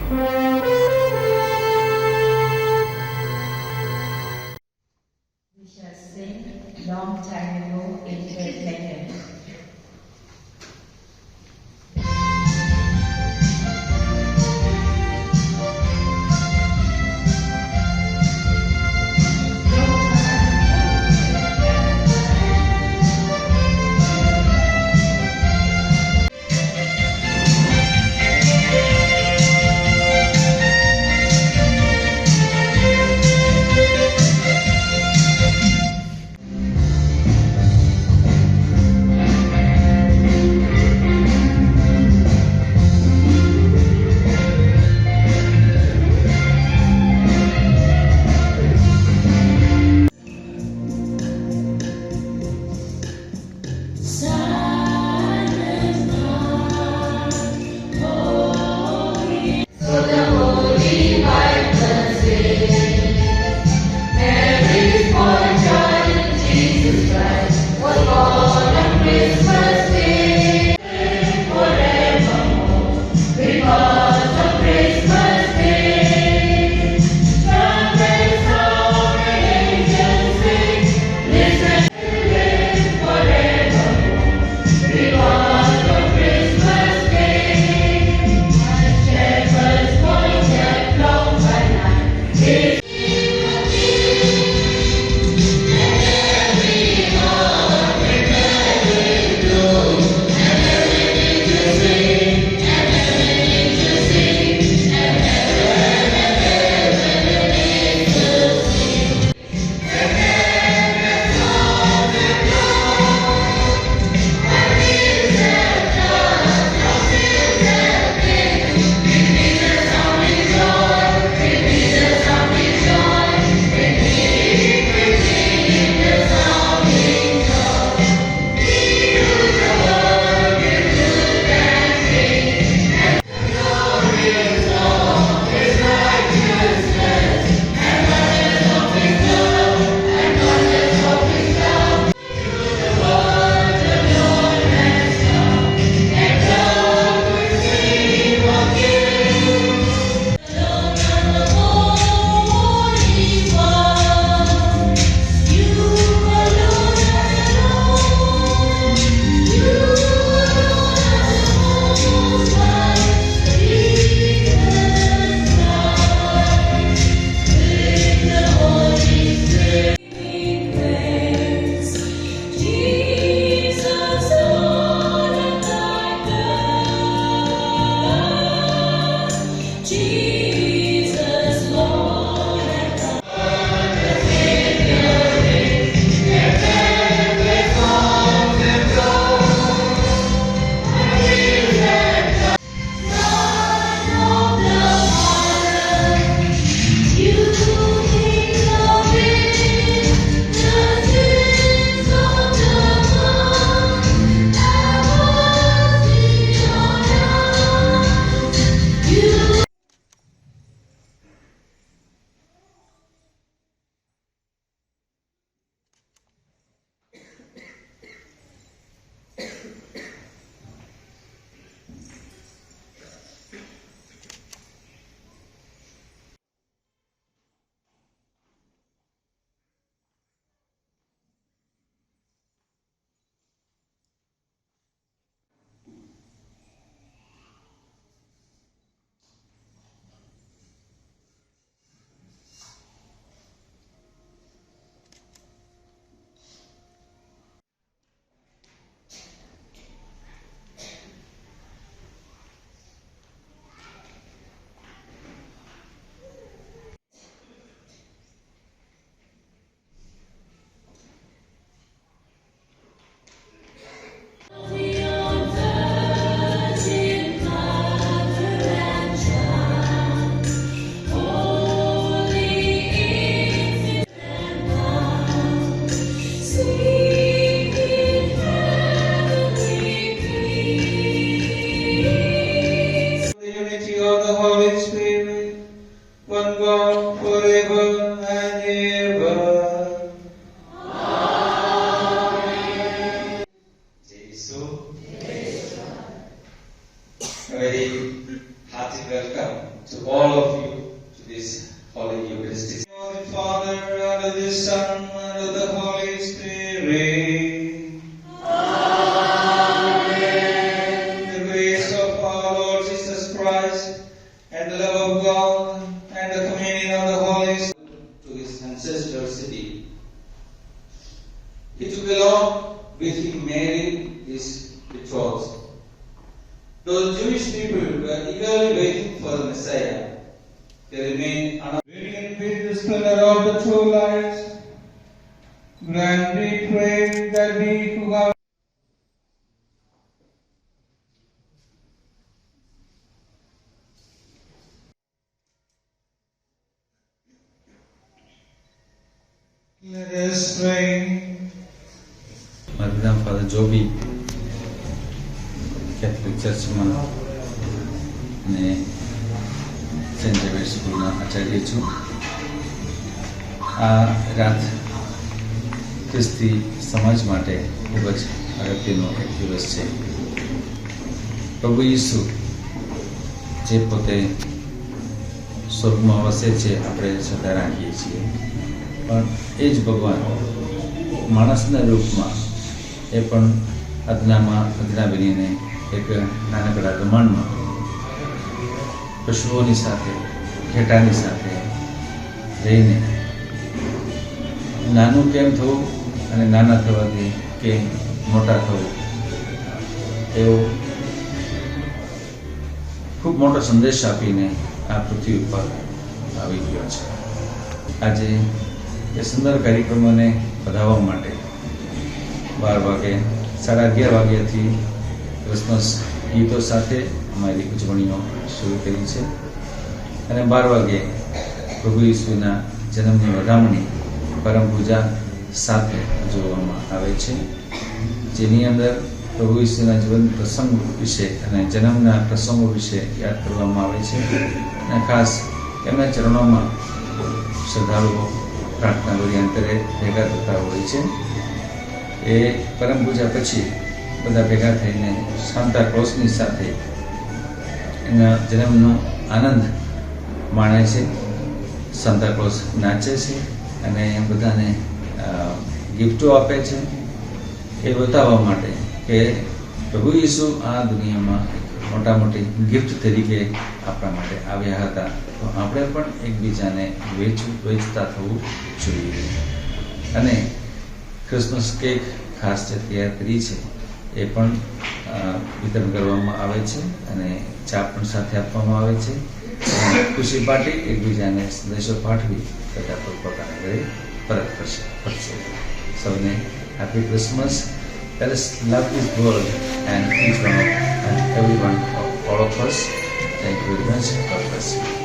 We shall sing Long Time Ago in Bethlehem. very hearty welcome to all of you to this Holy Eucharistic. Of the Father, and of the Son, and of the Holy Spirit. Amen. The grace of our Lord Jesus Christ, and the love of God, and the communion of the Holy Spirit to his ancestral city. He took along with him Mary, his betrothed. Those Jewish people were eagerly waiting for the Messiah. They remained radiant with the splendor of the true light. Grant, we pray, that we who have let us pray. મારું નામ father Joby, Catholic ચર્ચમાં અને Saint Xavier સ્કૂલના આચાર્ય છું. આ રાત ખ્રિસ્તી સમાજ માટે ખૂબ જ અગત્યનો એક દિવસ છે. પ્રભુ ઈસુ જે પોતે સ્વર્ગમાં વસે છે, આપણે શ્રદ્ધા રાખીએ છીએ, પણ એ જ ભગવાન માણસના રૂપમાં એ પણ અદના બનીને એક નાનકડા ગમાણમાં પશુઓની સાથે, ઘેટાની સાથે રહીને નાનું કેમ થવું અને નાના થવાથી કેમ મોટા થવું, એવો ખૂબ મોટો સંદેશ આપીને આ પૃથ્વી ઉપર આવી ગયો છે. આજે એ સુંદર કાર્યક્રમોને વધારવા માટે 12 વાગે, 11:30 વાગ્યાથી ક્રિસમસ ગીતો સાથે અમારી ઉજવણીઓ શરૂ કરી છે અને 12 વાગે પ્રભુ ઈસુના જન્મની વધામણી પરમ પૂજા સાથે ઉજવવામાં આવે છે, જેની અંદર પ્રભુ ઈસુના જીવન પ્રસંગ વિશે અને જન્મના પ્રસંગો વિશે યાદ કરવામાં આવે છે અને ખાસ એમના ચરણોમાં શ્રદ્ધાળુઓ પ્રાર્થના ભરી અંતરે ભેગા થતા હોય છે. એ પરમ પૂજા પછી બધા ભેગા થઈને સાન્તા ક્લોઝની સાથે એના જન્મનો આનંદ માણે છે. સાન્તા ક્લોઝ નાચે છે અને બધાને ગિફ્ટો આપે છે, એ બતાવવા માટે કે પ્રભુ ઈસુ આ દુનિયામાં મોટા મોટી ગિફ્ટ તરીકે આપણા માટે આવ્યા હતા, તો આપણે પણ એકબીજાને વેચતા થવું જોઈએ. અને ક્રિસમસ કેક ખાસ જે તૈયાર કરી છે એ પણ વિતરણ કરવામાં આવે છે અને ચા પણ સાથે આપવામાં આવે છે. ખુશી પાર્ટી એકબીજાને સંદેશો પાઠવી બધા પોતાના ઘરે પરત ફરશે. સૌને happy Christmas. Let us love this world and each one and every one of all of us. Thank you very much. God bless you.